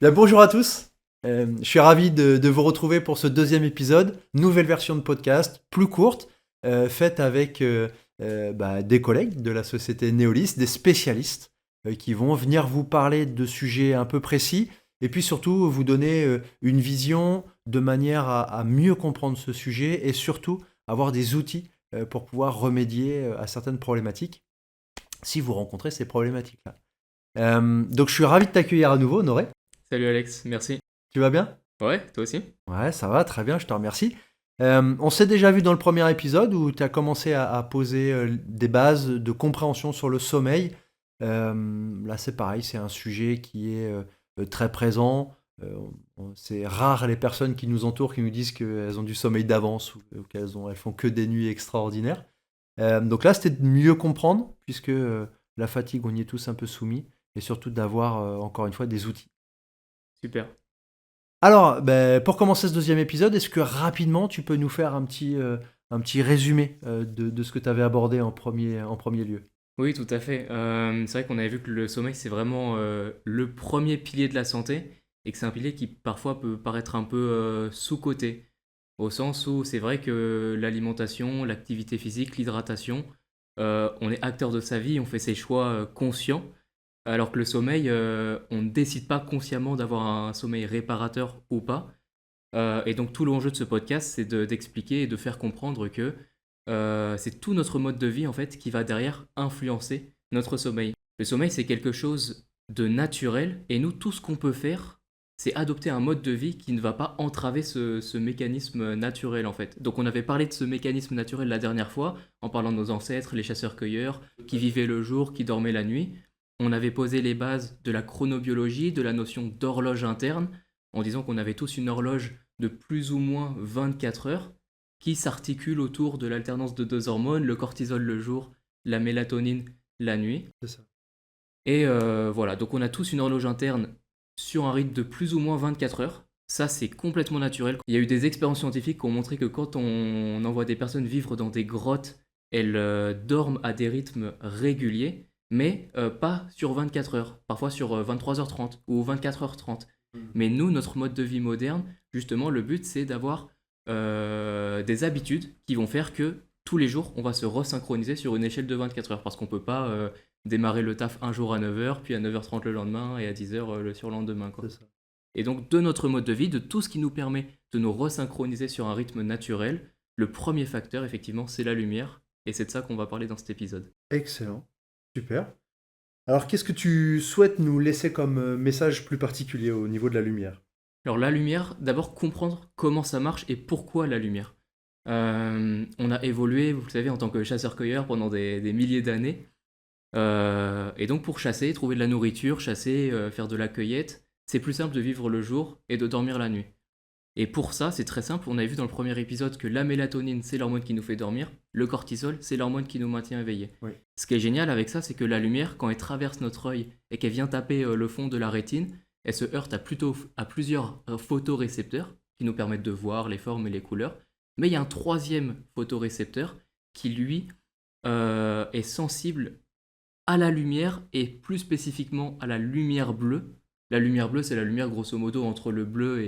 Bien, bonjour à tous. Je suis ravi de vous retrouver pour ce deuxième épisode, nouvelle version de podcast, plus courte, faite avec des collègues de la société Neolis, des spécialistes qui vont venir vous parler de sujets un peu précis et puis surtout vous donner une vision de manière à mieux comprendre ce sujet et surtout avoir des outils pour pouvoir remédier à certaines problématiques si vous rencontrez ces problématiques-là. Donc je suis ravi de t'accueillir à nouveau, Honoré. Salut Alex, merci. Tu vas bien? Ouais, toi aussi? Ouais, ça va, très bien, je te remercie. On s'est déjà vu dans le premier épisode où tu as commencé à poser des bases de compréhension sur le sommeil. Là, c'est pareil, c'est un sujet qui est très présent. C'est rare les personnes qui nous entourent qui nous disent qu'elles ont du sommeil d'avance ou elles font que des nuits extraordinaires. Donc là, c'était de mieux comprendre, puisque la fatigue, on y est tous un peu soumis, et surtout d'avoir, encore une fois, des outils. Super. Alors, pour commencer ce deuxième épisode, est-ce que rapidement tu peux nous faire un petit résumé de ce que tu avais abordé en premier lieu? Oui, tout à fait. C'est vrai qu'on avait vu que le sommeil, c'est vraiment le premier pilier de la santé et que c'est un pilier qui parfois peut paraître un peu sous-coté, au sens où c'est vrai que l'alimentation, l'activité physique, l'hydratation, on est acteur de sa vie, on fait ses choix conscients, alors que le sommeil, on ne décide pas consciemment d'avoir un sommeil réparateur ou pas. Et donc tout l'enjeu de ce podcast, c'est d'expliquer et de faire comprendre que c'est tout notre mode de vie en fait qui va derrière influencer notre sommeil. Le sommeil, c'est quelque chose de naturel et nous, tout ce qu'on peut faire, c'est adopter un mode de vie qui ne va pas entraver ce mécanisme naturel en fait. Donc on avait parlé de ce mécanisme naturel la dernière fois en parlant de nos ancêtres, les chasseurs-cueilleurs, qui vivaient le jour, qui dormaient la nuit. On avait posé les bases de la chronobiologie, de la notion d'horloge interne, en disant qu'on avait tous une horloge de plus ou moins 24 heures qui s'articule autour de l'alternance de deux hormones, le cortisol le jour, la mélatonine la nuit. C'est ça. Et voilà, donc on a tous une horloge interne sur un rythme de plus ou moins 24 heures. Ça, c'est complètement naturel. Il y a eu des expériences scientifiques qui ont montré que quand on envoie des personnes vivre dans des grottes, elles dorment à des rythmes réguliers, mais pas sur 24 heures, parfois sur 23h30 ou 24h30. Mais nous, notre mode de vie moderne, justement, le but, c'est d'avoir des habitudes qui vont faire que tous les jours, on va se resynchroniser sur une échelle de 24 heures, parce qu'on peut pas démarrer le taf un jour à 9h, puis à 9h30 le lendemain et à 10h le surlendemain, quoi. C'est ça. Et donc, de notre mode de vie, de tout ce qui nous permet de nous resynchroniser sur un rythme naturel, le premier facteur, effectivement, c'est la lumière. Et c'est de ça qu'on va parler dans cet épisode. Excellent. Super. Alors, qu'est-ce que tu souhaites nous laisser comme message plus particulier au niveau de la lumière? Alors, la lumière, d'abord comprendre comment ça marche et pourquoi la lumière. On a évolué, vous le savez, en tant que chasseur-cueilleur pendant des milliers d'années. Et donc, pour chasser, trouver de la nourriture, chasser, faire de la cueillette, c'est plus simple de vivre le jour et de dormir la nuit. Et pour ça, c'est très simple. On a vu dans le premier épisode que la mélatonine, c'est l'hormone qui nous fait dormir. Le cortisol, c'est l'hormone qui nous maintient éveillés. Oui. Ce qui est génial avec ça, c'est que la lumière, quand elle traverse notre œil et qu'elle vient taper le fond de la rétine, elle se heurte à plusieurs photorécepteurs qui nous permettent de voir les formes et les couleurs. Mais il y a un troisième photorécepteur qui, lui, est sensible à la lumière et plus spécifiquement à la lumière bleue. La lumière bleue, c'est la lumière grosso modo entre le bleu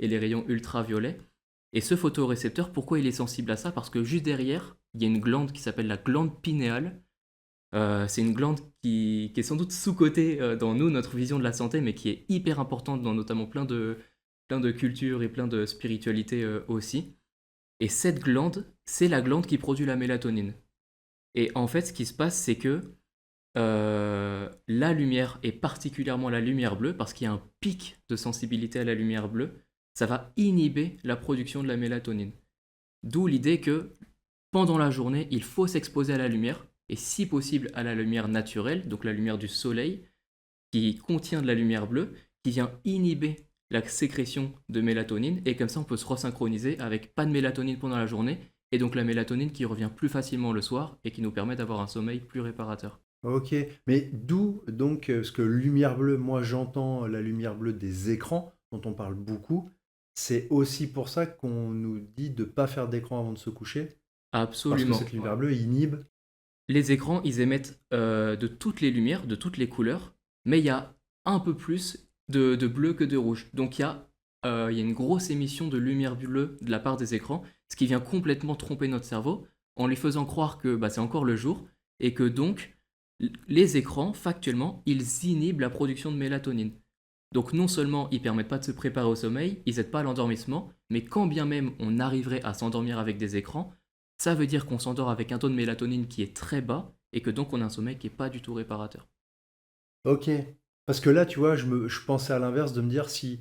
et les rayons ultraviolets. Et ce photorécepteur, pourquoi il est sensible à ça? Parce que juste derrière, il y a une glande qui s'appelle la glande pinéale. C'est une glande qui est sans doute sous-cotée dans nous, notre vision de la santé, mais qui est hyper importante dans notamment plein de cultures et plein de spiritualités aussi. Et cette glande, c'est la glande qui produit la mélatonine. Et en fait, ce qui se passe, c'est que la lumière, et particulièrement la lumière bleue, parce qu'il y a un pic de sensibilité à la lumière bleue, ça va inhiber la production de la mélatonine. D'où l'idée que pendant la journée, il faut s'exposer à la lumière, et si possible à la lumière naturelle, donc la lumière du soleil, qui contient de la lumière bleue, qui vient inhiber la sécrétion de mélatonine, et comme ça on peut se resynchroniser avec pas de mélatonine pendant la journée, et donc la mélatonine qui revient plus facilement le soir, et qui nous permet d'avoir un sommeil plus réparateur. Ok, mais d'où donc, parce que lumière bleue, moi j'entends la lumière bleue des écrans dont on parle beaucoup. C'est aussi pour ça qu'on nous dit de ne pas faire d'écran avant de se coucher, parce que Absolument. cette lumière bleue inhibe. Les écrans, ils émettent de toutes les lumières, de toutes les couleurs, mais il y a un peu plus de bleu que de rouge. Donc il y a une grosse émission de lumière bleue de la part des écrans, ce qui vient complètement tromper notre cerveau en lui faisant croire que bah, c'est encore le jour et que donc les écrans, factuellement, ils inhibent la production de mélatonine. Donc non seulement ils permettent pas de se préparer au sommeil, ils aident pas à l'endormissement, mais quand bien même on arriverait à s'endormir avec des écrans, ça veut dire qu'on s'endort avec un taux de mélatonine qui est très bas et que donc on a un sommeil qui est pas du tout réparateur. Ok. Parce que là, tu vois, je pensais à l'inverse de me dire si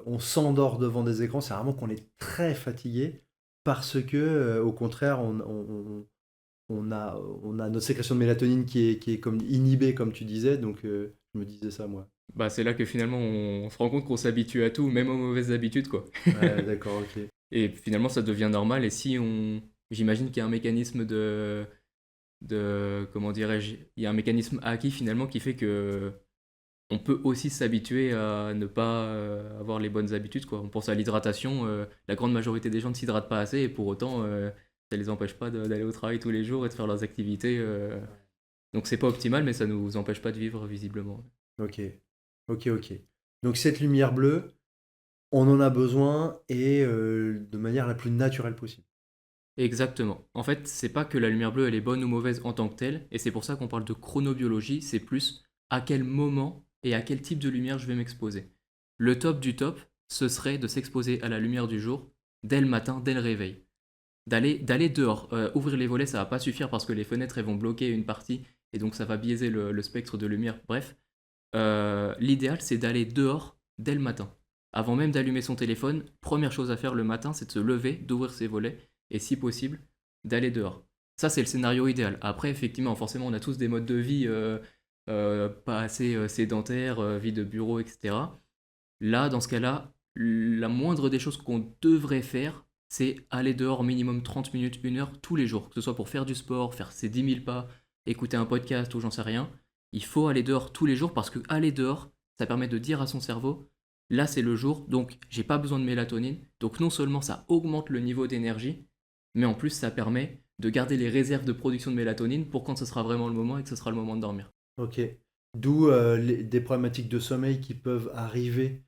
on s'endort devant des écrans, c'est vraiment qu'on est très fatigué parce que, au contraire, on a notre sécrétion de mélatonine qui est comme inhibée, comme tu disais. Donc, je me disais ça, moi. Bah c'est là que finalement on se rend compte qu'on s'habitue à tout, même aux mauvaises habitudes quoi. Ouais, d'accord, ok. Et finalement ça devient normal et si on... J'imagine qu'il y a un mécanisme comment dirais-je, il y a un mécanisme acquis finalement qui fait que on peut aussi s'habituer à ne pas avoir les bonnes habitudes quoi. On pense à l'hydratation, la grande majorité des gens ne s'hydratent pas assez et pour autant ça les empêche pas d'aller au travail tous les jours et de faire leurs activités. Donc c'est pas optimal mais ça nous empêche pas de vivre visiblement. Ok, ok, ok. Donc, cette lumière bleue, on en a besoin et de manière la plus naturelle possible. Exactement. En fait, c'est pas que la lumière bleue elle est bonne ou mauvaise en tant que telle, et c'est pour ça qu'on parle de chronobiologie, c'est plus à quel moment et à quel type de lumière je vais m'exposer. Le top du top, ce serait de s'exposer à la lumière du jour dès le matin, dès le réveil. D'aller dehors. Ouvrir les volets, ça va pas suffire parce que les fenêtres elles vont bloquer une partie, et donc ça va biaiser le spectre de lumière. Bref, l'idéal c'est d'aller dehors dès le matin. Avant même d'allumer son téléphone, première chose à faire le matin, c'est de se lever, d'ouvrir ses volets et si possible, d'aller dehors. Ça, c'est le scénario idéal. Après, effectivement, forcément, on a tous des modes de vie pas assez sédentaires, vie de bureau, etc. Là, dans ce cas-là, la moindre des choses qu'on devrait faire, c'est aller dehors minimum 30 minutes, 1 heure tous les jours, que ce soit pour faire du sport, faire ses 10 000 pas, écouter un podcast ou j'en sais rien. Il faut aller dehors tous les jours parce que aller dehors, ça permet de dire à son cerveau, là c'est le jour, donc j'ai pas besoin de mélatonine. Donc non seulement ça augmente le niveau d'énergie, mais en plus ça permet de garder les réserves de production de mélatonine pour quand ce sera vraiment le moment et que ce sera le moment de dormir. Ok. D'où des problématiques de sommeil qui peuvent arriver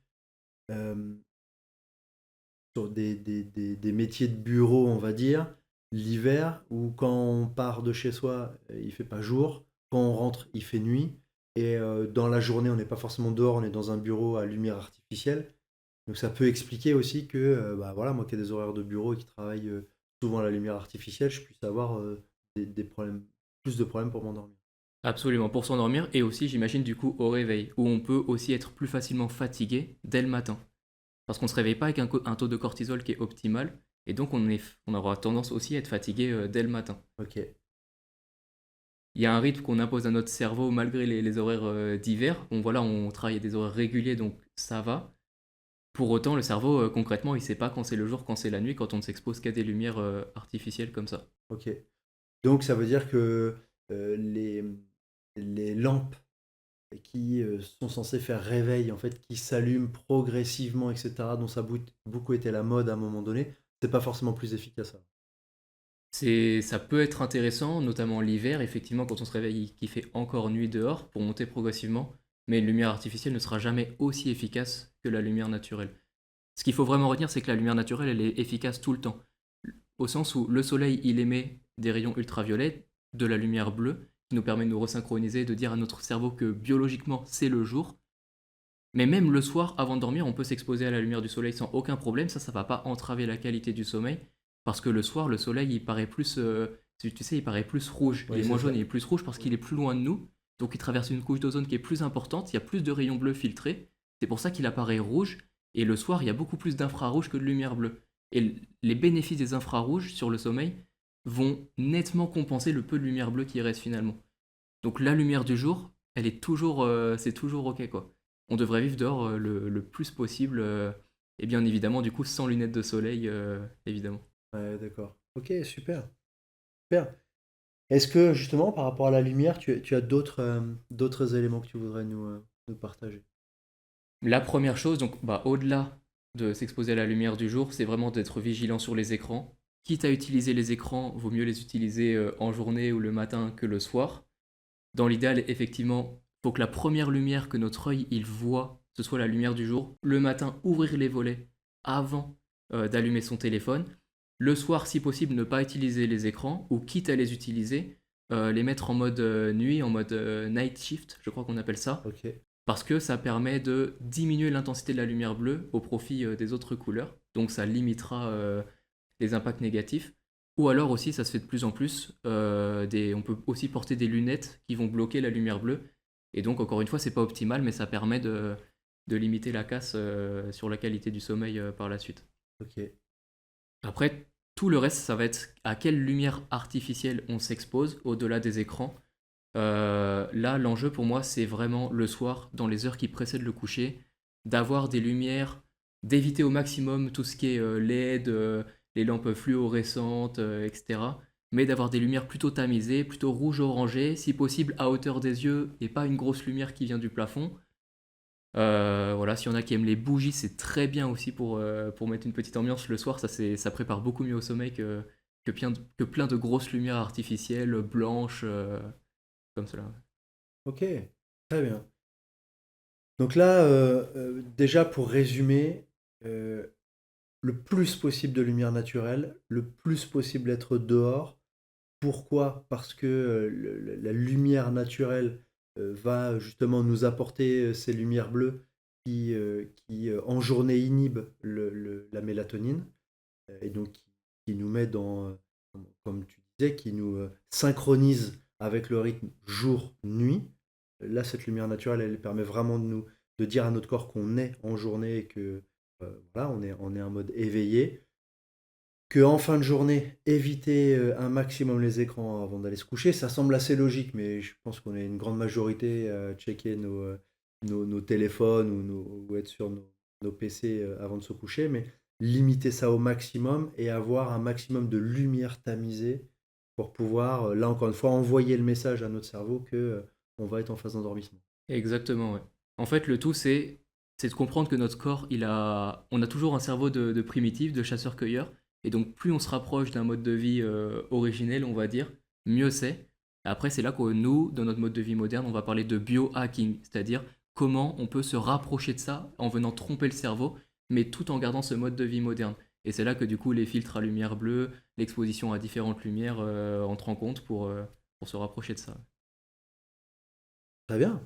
euh, sur des métiers de bureau, on va dire, l'hiver, ou quand on part de chez soi, il fait pas jour, quand on rentre, il fait nuit, et dans la journée, on n'est pas forcément dehors, on est dans un bureau à lumière artificielle. Donc ça peut expliquer aussi que, bah voilà, moi qui ai des horaires de bureau et qui travaille souvent à la lumière artificielle, je puisse avoir des problèmes, plus de problèmes pour m'endormir. Absolument, pour s'endormir et aussi j'imagine du coup au réveil, où on peut aussi être plus facilement fatigué dès le matin. Parce qu'on ne se réveille pas avec un taux de cortisol qui est optimal, et donc on aura tendance aussi à être fatigué dès le matin. Ok, Il y a un rythme qu'on impose à notre cerveau malgré les horaires d'hiver. Bon voilà, on travaille à des horaires réguliers, donc ça va. Pour autant, le cerveau, concrètement, il ne sait pas quand c'est le jour, quand c'est la nuit, quand on ne s'expose qu'à des lumières artificielles comme ça. ok. Donc ça veut dire que les lampes qui sont censées faire réveil, en fait, qui s'allument progressivement, etc., dont ça a beaucoup été la mode à un moment donné, c'est pas forcément plus efficace, ça. Ça peut être intéressant, notamment l'hiver, effectivement, quand on se réveille, qu'il fait encore nuit dehors, pour monter progressivement, mais une lumière artificielle ne sera jamais aussi efficace que la lumière naturelle. Ce qu'il faut vraiment retenir, c'est que la lumière naturelle, elle est efficace tout le temps, au sens où le soleil, il émet des rayons ultraviolets, de la lumière bleue, qui nous permet de nous resynchroniser, de dire à notre cerveau que biologiquement, c'est le jour. Mais même le soir, avant de dormir, on peut s'exposer à la lumière du soleil sans aucun problème. Ça va pas entraver la qualité du sommeil. Parce que le soir, le soleil, il paraît plus, tu sais, il paraît plus rouge. Il Oui, est c'est moins ça. jaune, il est plus rouge parce qu'il est plus loin de nous. Donc il traverse une couche d'ozone qui est plus importante. Il y a plus de rayons bleus filtrés. C'est pour ça qu'il apparaît rouge. Et le soir, il y a beaucoup plus d'infrarouge que de lumière bleue. Et les bénéfices des infrarouges sur le sommeil vont nettement compenser le peu de lumière bleue qui reste finalement. Donc la lumière du jour, elle est toujours, c'est toujours ok quoi. On devrait vivre dehors le plus possible, et bien évidemment du coup sans lunettes de soleil, évidemment. Ouais, d'accord. Ok, super. Super. Est-ce que justement, par rapport à la lumière, tu as d'autres éléments que tu voudrais nous partager? La première chose, donc bah, au-delà de s'exposer à la lumière du jour, c'est vraiment d'être vigilant sur les écrans. Quitte à utiliser les écrans, vaut mieux les utiliser en journée ou le matin que le soir. Dans l'idéal, effectivement, il faut que la première lumière que notre œil il voit ce soit la lumière du jour. Le matin, ouvrir les volets avant d'allumer son téléphone. Le soir, si possible, ne pas utiliser les écrans, ou quitte à les utiliser, les mettre en mode nuit, en mode night shift, je crois qu'on appelle ça, Ok. parce que ça permet de diminuer l'intensité de la lumière bleue au profit des autres couleurs. Donc ça limitera les impacts négatifs. Ou alors aussi, ça se fait de plus en plus, on peut aussi porter des lunettes qui vont bloquer la lumière bleue. Et donc, encore une fois, c'est pas optimal, mais ça permet de limiter la casse sur la qualité du sommeil par la suite. Ok. Après, tout le reste, ça va être à quelle lumière artificielle on s'expose au-delà des écrans. Là, l'enjeu pour moi, c'est vraiment le soir, dans les heures qui précèdent le coucher, d'avoir des lumières, d'éviter au maximum tout ce qui est LED, les lampes fluorescentes, etc. Mais d'avoir des lumières plutôt tamisées, plutôt rouge-orangé, si possible à hauteur des yeux et pas une grosse lumière qui vient du plafond. Voilà, s'il y en a qui aiment les bougies, c'est très bien aussi pour mettre une petite ambiance le soir. Ça prépare beaucoup mieux au sommeil que plein de grosses lumières artificielles, blanches, comme cela. Ok. Très bien. Donc là, déjà pour résumer, euh, le plus possible de lumière naturelle, le plus possible être dehors. Pourquoi? Parce que la lumière naturelle va justement nous apporter ces lumières bleues qui en journée inhibent la mélatonine et donc qui nous met dans, comme tu disais, qui nous synchronise avec le rythme jour-nuit. Là, cette lumière naturelle, elle permet vraiment de dire à notre corps qu'on est en journée et que voilà, on est en mode éveillé. Que en fin de journée, éviter un maximum les écrans avant d'aller se coucher. Ça semble assez logique, mais je pense qu'on est une grande majorité à checker nos téléphones ou être sur nos PC avant de se coucher. Mais limiter ça au maximum et avoir un maximum de lumière tamisée pour pouvoir, là encore une fois, envoyer le message à notre cerveau que on va être en phase d'endormissement. Exactement, ouais. En fait, le tout, c'est de comprendre que notre corps, on a toujours un cerveau de primitif, de chasseur-cueilleur, et donc plus on se rapproche d'un mode de vie originel, on va dire, mieux c'est. Après, c'est là que nous, dans notre mode de vie moderne, on va parler de biohacking, c'est-à-dire comment on peut se rapprocher de ça en venant tromper le cerveau, mais tout en gardant ce mode de vie moderne. Et c'est là que du coup, les filtres à lumière bleue, l'exposition à différentes lumières entrent en compte pour se rapprocher de ça. Très bien.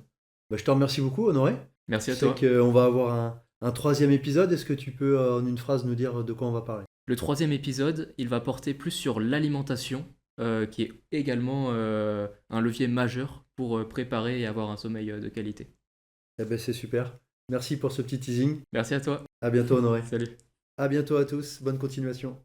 Bah, je te remercie beaucoup, Honoré. Merci Je à sais toi. qu'on va avoir un troisième épisode. Est-ce que tu peux, en une phrase, nous dire de quoi on va parler? Le troisième épisode, il va porter plus sur l'alimentation, qui est également un levier majeur pour préparer et avoir un sommeil de qualité. Eh ben, c'est super. Merci pour ce petit teasing. Merci à toi. À bientôt, Honoré. Salut. À bientôt à tous. Bonne continuation.